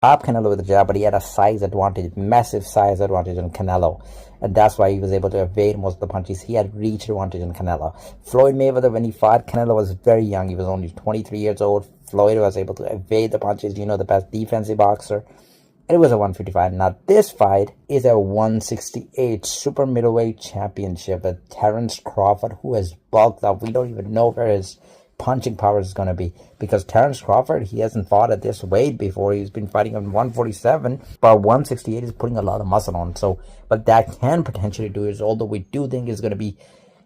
Top Canelo with the jab, but he had a size advantage, massive size advantage on Canelo. And that's why he was able to evade most of the punches. He had reach advantage on Canelo. Floyd Mayweather, when he fought, Canelo was very young. He was only 23 years old. Floyd was able to evade the punches. You know, the best defensive boxer. It was a 155. Now, this fight is a 168 super middleweight championship with Terence Crawford, who has bulked up. We don't even know where his punching power is going to be, because Terence Crawford, he hasn't fought at this weight before. He's been fighting on 147, but 168 is putting a lot of muscle on. So what that can potentially do is, although we do think is going to be,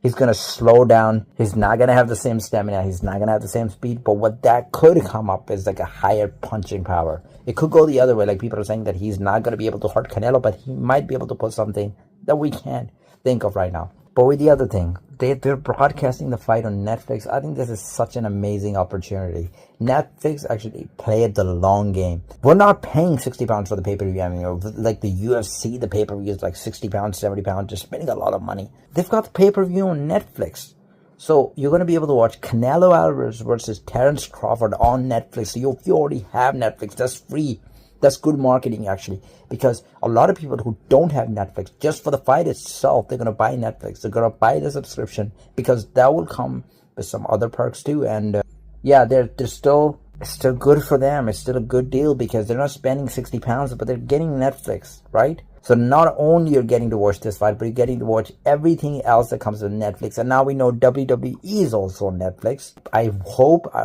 he's going to slow down, he's not going to have the same stamina, he's not going to have the same speed, but what that could come up is like a higher punching power. It could go the other way, like people are saying that he's not going to be able to hurt Canelo, but he might be able to put something that we can't think of right now. But with the other thing, they're broadcasting the fight on Netflix. I think this is such an amazing opportunity. Netflix actually played the long game. We're not paying 60 pounds for the pay-per-view. I mean, like the UFC, the pay-per-view is like 60 pounds, 70 pounds, just spending a lot of money. They've got the pay-per-view on Netflix. So you're going to be able to watch Canelo Alvarez versus Terence Crawford on Netflix. So if you already have Netflix, that's free. That's good marketing, actually, because a lot of people who don't have Netflix, just for the fight itself, they're going to buy Netflix. They're going to buy the subscription, because that will come with some other perks too. And yeah, they're still, it's still good for them. It's still a good deal, because they're not spending 60 pounds, but they're getting Netflix, right? So not only you're getting to watch this fight, but you're getting to watch everything else that comes with Netflix. And now we know WWE is also on Netflix. I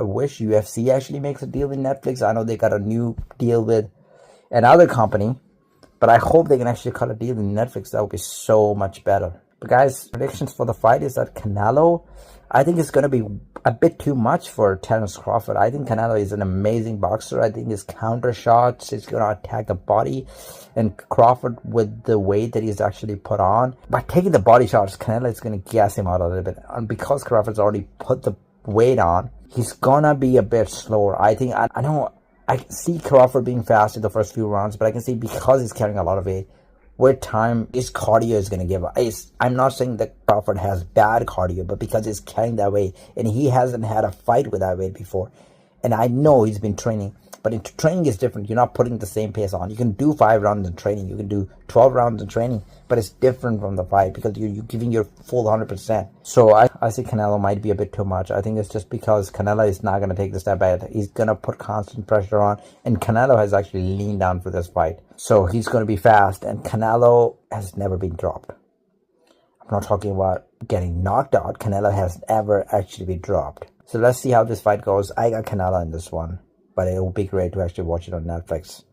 wish UFC actually makes a deal with Netflix. I know they got a new deal with another company, but I hope they can actually cut a deal with Netflix. That would be so much better. But guys, predictions for the fight is that Canelo, I think it's going to be a bit too much for Terence Crawford. I think Canelo is an amazing boxer. I think his counter shots, he's going to attack the body, and Crawford, with the weight that he's actually put on, by taking the body shots, Canelo is going to gas him out a little bit. And because Crawford's already put the weight on, he's going to be a bit slower. I think, I know, I can see Crawford being fast in the first few rounds, but I can see, because he's carrying a lot of weight, with time, his cardio is going to give up. I'm not saying that Crawford has bad cardio, but because he's carrying that weight, and he hasn't had a fight with that weight before. And I know he's been training, but training is different. You're not putting the same pace on. You can do 5 rounds in training. You can do 12 rounds in training, but it's different from the fight, because you're giving your full 100%. So I see Canelo might be a bit too much. I think it's just because Canelo is not going to take the step back. He's going to put constant pressure on, and Canelo has actually leaned down for this fight. So he's going to be fast, and Canelo has never been dropped. I'm not talking about getting knocked out. Canelo has never actually been dropped. So let's see how this fight goes. I got Canelo in this one, but it will be great to actually watch it on Netflix.